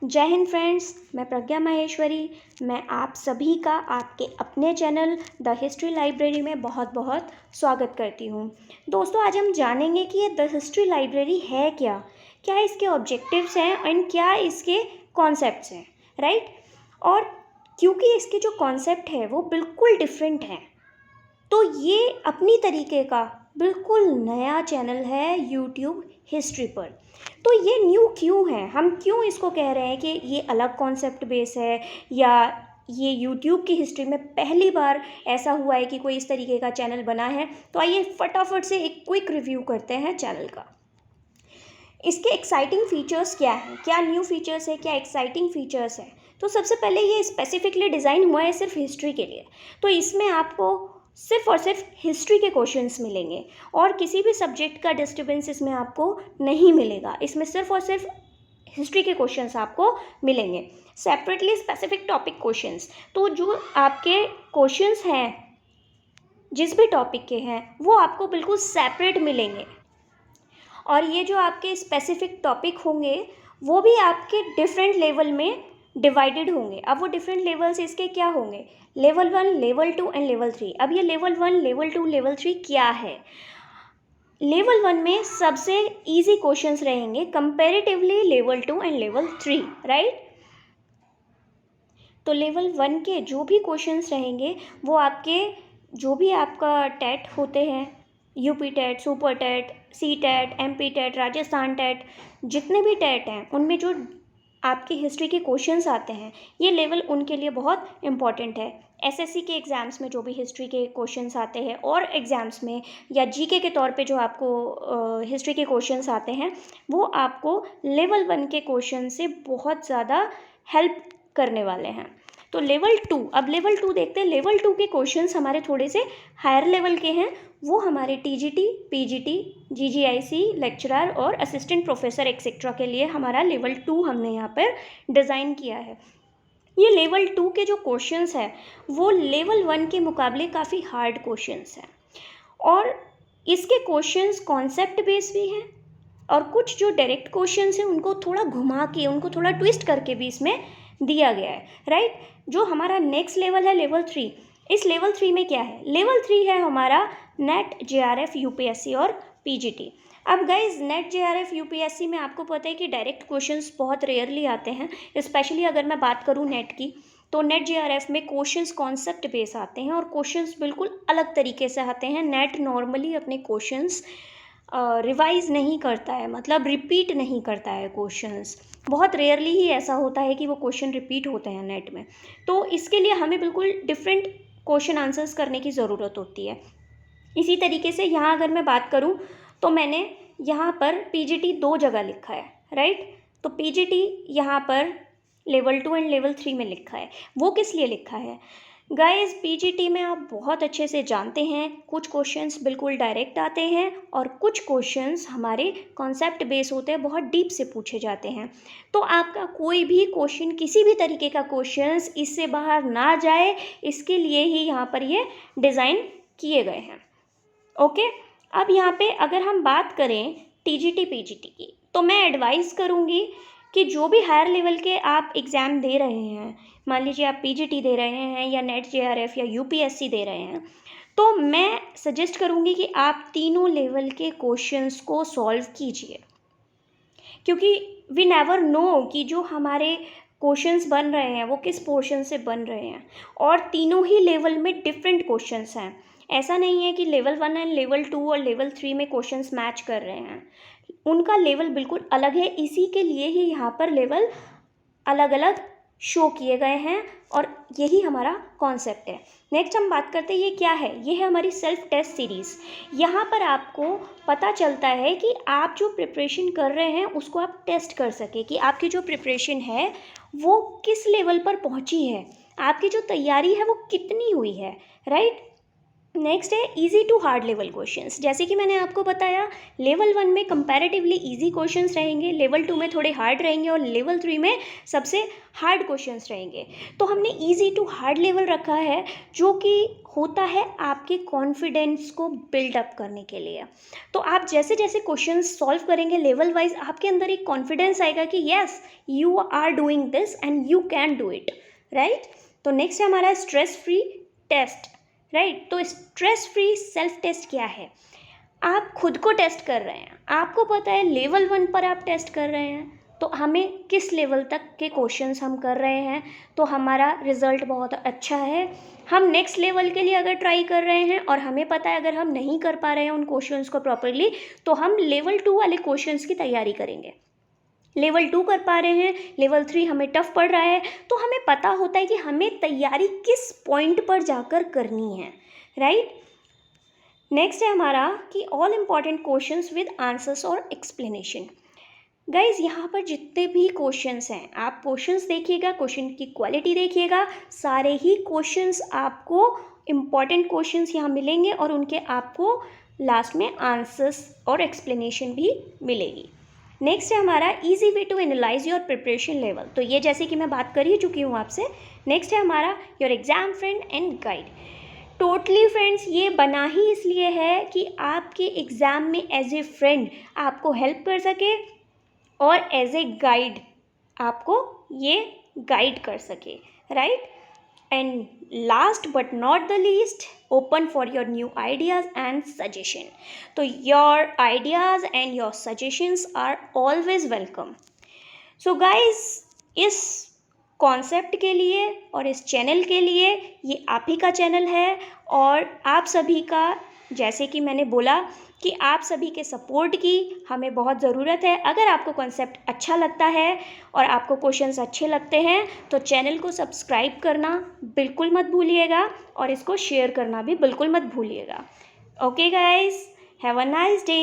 जय हिंद फ्रेंड्स, मैं प्रज्ञा माहेश्वरी। मैं आप सभी का आपके अपने चैनल द हिस्ट्री लाइब्रेरी में बहुत बहुत स्वागत करती हूँ। दोस्तों, आज हम जानेंगे कि ये द हिस्ट्री लाइब्रेरी है क्या, क्या इसके ऑब्जेक्टिव्स हैं एंड क्या इसके कॉन्सेप्ट्स हैं, राइट। और क्योंकि इसके जो कॉन्सेप्ट है वो बिल्कुल डिफरेंट हैं, तो ये अपनी तरीके का बिल्कुल नया चैनल है यूट्यूब हिस्ट्री पर। तो ये न्यू क्यों है, हम क्यों इसको कह रहे हैं कि ये अलग कॉन्सेप्ट बेस है, या ये यूट्यूब की हिस्ट्री में पहली बार ऐसा हुआ है कि कोई इस तरीके का चैनल बना है। तो आइए फटाफट से एक क्विक रिव्यू करते हैं चैनल का। इसके एक्साइटिंग फीचर्स क्या हैं, क्या न्यू फीचर्स है, क्या एक्साइटिंग फीचर्स है। तो सबसे पहले ये स्पेसिफिकली डिज़ाइन हुआ है सिर्फ हिस्ट्री के लिए, तो इसमें आपको सिर्फ और सिर्फ हिस्ट्री के क्वेश्चंस मिलेंगे और किसी भी सब्जेक्ट का डिस्टर्बेंस इसमें आपको नहीं मिलेगा। इसमें सिर्फ और सिर्फ हिस्ट्री के क्वेश्चंस आपको मिलेंगे, सेपरेटली स्पेसिफिक टॉपिक क्वेश्चंस। तो जो आपके क्वेश्चंस हैं जिस भी टॉपिक के हैं वो आपको बिल्कुल सेपरेट मिलेंगे, और ये जो आपके स्पेसिफिक टॉपिक होंगे वो भी आपके डिफरेंट लेवल में डिवाइडेड होंगे। अब वो डिफरेंट लेवल्स इसके क्या होंगे, लेवल 1, लेवल 2 एंड लेवल 3। अब ये लेवल 1, लेवल 2, लेवल 3 क्या है। लेवल 1 में सबसे इजी क्वेश्चंस रहेंगे comparatively level 2 and level 3, right. तो लेवल 1 के जो भी क्वेश्चंस रहेंगे वो आपके जो भी आपका टेट होते हैं, UP TET, super TET, C TET, MP TET, Rajasthan TET, जितने भी टेट हैं उनमें जो आपके हिस्ट्री के क्वेश्चंस आते हैं ये लेवल उनके लिए बहुत इम्पॉर्टेंट है। एसएससी के एग्ज़ाम्स में जो भी हिस्ट्री के क्वेश्चंस आते हैं और एग्ज़ाम्स में या जीके के तौर पे जो आपको हिस्ट्री के क्वेश्चंस आते हैं वो आपको लेवल 1 के क्वेश्चन से बहुत ज़्यादा हेल्प करने वाले हैं। तो लेवल 2, अब लेवल 2 देखते हैं। लेवल 2 के क्वेश्चंस हमारे थोड़े से हायर लेवल के हैं, वो हमारे टीजीटी, पीजीटी, जीजीआईसी, लेक्चरर और असिस्टेंट प्रोफेसर एक्सेट्रा के लिए हमारा लेवल 2 हमने यहाँ पर डिज़ाइन किया है। ये लेवल 2 के जो क्वेश्चंस हैं वो लेवल 1 के मुकाबले काफ़ी हार्ड क्वेश्चंस हैं, और इसके क्वेश्चंस कॉन्सेप्ट बेस भी हैं और कुछ जो डायरेक्ट क्वेश्चंस हैं उनको थोड़ा घुमा के, उनको थोड़ा ट्विस्ट करके भी इसमें दिया गया है, राइट। जो हमारा नेक्स्ट लेवल है लेवल 3, इस लेवल 3 में क्या है, लेवल 3 है हमारा नेट, जेआरएफ, यूपीएससी और पीजीटी। अब गाइज नेट, जेआरएफ, यूपीएससी में आपको पता है कि डायरेक्ट क्वेश्चंस बहुत रेयरली आते हैं। स्पेशली अगर मैं बात करूँ नेट की, तो नेट जेआरएफ में क्वेश्चंस कॉन्सेप्ट बेस आते हैं और क्वेश्चंस बिल्कुल अलग तरीके से आते हैं। नेट नॉर्मली अपने क्वेश्चंस रिवाइज नहीं करता है, मतलब रिपीट नहीं करता है क्वेश्चंस। बहुत रेयरली ही ऐसा होता है कि वो क्वेश्चन रिपीट होते हैं नेट में। तो इसके लिए हमें बिल्कुल डिफरेंट क्वेश्चन आंसर्स करने की ज़रूरत होती है। इसी तरीके से यहाँ अगर मैं बात करूँ तो मैंने यहाँ पर पीजीटी 2 जगह लिखा है, राइट। तो पीजीटी यहाँ पर लेवल 2 एंड लेवल 3 में लिखा है। वो किस लिए लिखा है गाइस, पीजीटी में आप बहुत अच्छे से जानते हैं कुछ क्वेश्चंस बिल्कुल डायरेक्ट आते हैं और कुछ क्वेश्चंस हमारे कॉन्सेप्ट बेस होते हैं, बहुत डीप से पूछे जाते हैं। तो आपका कोई भी क्वेश्चन, किसी भी तरीके का क्वेश्चंस इससे बाहर ना जाए, इसके लिए ही यहाँ पर ये डिज़ाइन किए गए हैं। ओके, अब यहाँ पे अगर हम बात करें टीजीटी, पीजीटी की, तो मैं एडवाइस करूँगी कि जो भी हायर लेवल के आप एग्ज़ाम दे रहे हैं, मान लीजिए आप पीजीटी दे रहे हैं या नेट, जेआरएफ या यूपीएससी दे रहे हैं, तो मैं सजेस्ट करूँगी कि आप तीनों लेवल के क्वेश्चंस को सॉल्व कीजिए, क्योंकि वी नेवर नो कि जो हमारे क्वेश्चंस बन रहे हैं वो किस पोर्शन से बन रहे हैं, और तीनों ही लेवल में डिफरेंट क्वेश्चंस हैं। ऐसा नहीं है कि लेवल 1 एंड लेवल 2 और लेवल 3 में क्वेश्चंस मैच कर रहे हैं, उनका लेवल बिल्कुल अलग है। इसी के लिए ही यहाँ पर लेवल अलग अलग शो किए गए हैं और यही हमारा कॉन्सेप्ट है। नेक्स्ट हम बात करते हैं ये क्या है, ये है हमारी सेल्फ टेस्ट सीरीज़। यहाँ पर आपको पता चलता है कि आप जो प्रिपरेशन कर रहे हैं उसको आप टेस्ट कर सके कि आपकी जो प्रिपरेशन है वो किस लेवल पर पहुँची है, आपकी जो तैयारी है वो कितनी हुई है, राइट। नेक्स्ट है easy to hard level questions. जैसे कि मैंने आपको बताया, लेवल 1 में कंपैरेटिवली इजी क्वेश्चंस रहेंगे, लेवल 2 में थोड़े हार्ड रहेंगे और लेवल 3 में सबसे हार्ड क्वेश्चंस रहेंगे। तो हमने इजी टू हार्ड लेवल रखा है, जो कि होता है आपके कॉन्फिडेंस को बिल्डअप करने के लिए। तो आप जैसे जैसे क्वेश्चंस सॉल्व करेंगे लेवल वाइज, आपके अंदर एक कॉन्फिडेंस आएगा कि yes you are doing this and you can do it, right. तो नेक्स्ट है हमारा स्ट्रेस फ्री टेस्ट, राइट। तो स्ट्रेस फ्री सेल्फ टेस्ट क्या है? आप खुद को टेस्ट कर रहे हैं, आपको पता है लेवल 1 पर आप टेस्ट कर रहे हैं, तो हमें किस लेवल तक के क्वेश्चंस हम कर रहे हैं तो हमारा रिजल्ट बहुत अच्छा है। हम नेक्स्ट लेवल के लिए अगर ट्राई कर रहे हैं और हमें पता है अगर हम नहीं कर पा रहे हैं उन क्वेश्चंस को प्रॉपरली, तो हम लेवल 2 वाले क्वेश्चंस की तैयारी करेंगे। लेवल 2 कर पा रहे हैं, लेवल 3 हमें टफ पड़ रहा है, तो हमें पता होता है कि हमें तैयारी किस पॉइंट पर जाकर करनी है, राइट। नेक्स्ट है हमारा कि all important questions with answers और एक्सप्लेनेशन। गाइज यहाँ पर जितने भी क्वेश्चंस हैं, आप क्वेश्चंस देखिएगा, क्वेश्चन की क्वालिटी देखिएगा, सारे ही क्वेश्चंस आपको इम्पॉर्टेंट क्वेश्चंस यहाँ मिलेंगे और उनके आपको लास्ट में आंसर्स और एक्सप्लेनेशन भी मिलेगी। नेक्स्ट है हमारा easy way to analyse your preparation level. तो ये जैसे कि मैं बात कर ही चुकी हूँ आपसे। नेक्स्ट है हमारा your exam friend and guide. Totally friends, ये बना ही इसलिए है कि आपके एग्ज़ाम में एज ए फ्रेंड आपको हेल्प कर सके और एज ए गाइड आपको ये गाइड कर सके, right. And last but not the least, open for your new ideas and suggestion. तो your ideas and your suggestions are always welcome. So guys, इस कॉन्सेप्ट के लिए और इस चैनल के लिए, ये आप ही का चैनल है और आप सभी का, जैसे कि मैंने बोला कि आप सभी के सपोर्ट की हमें बहुत ज़रूरत है। अगर आपको कॉन्सेप्ट अच्छा लगता है और आपको क्वेश्चंस अच्छे लगते हैं तो चैनल को सब्सक्राइब करना बिल्कुल मत भूलिएगा और इसको शेयर करना भी बिल्कुल मत भूलिएगा। Okay guys, have a nice day.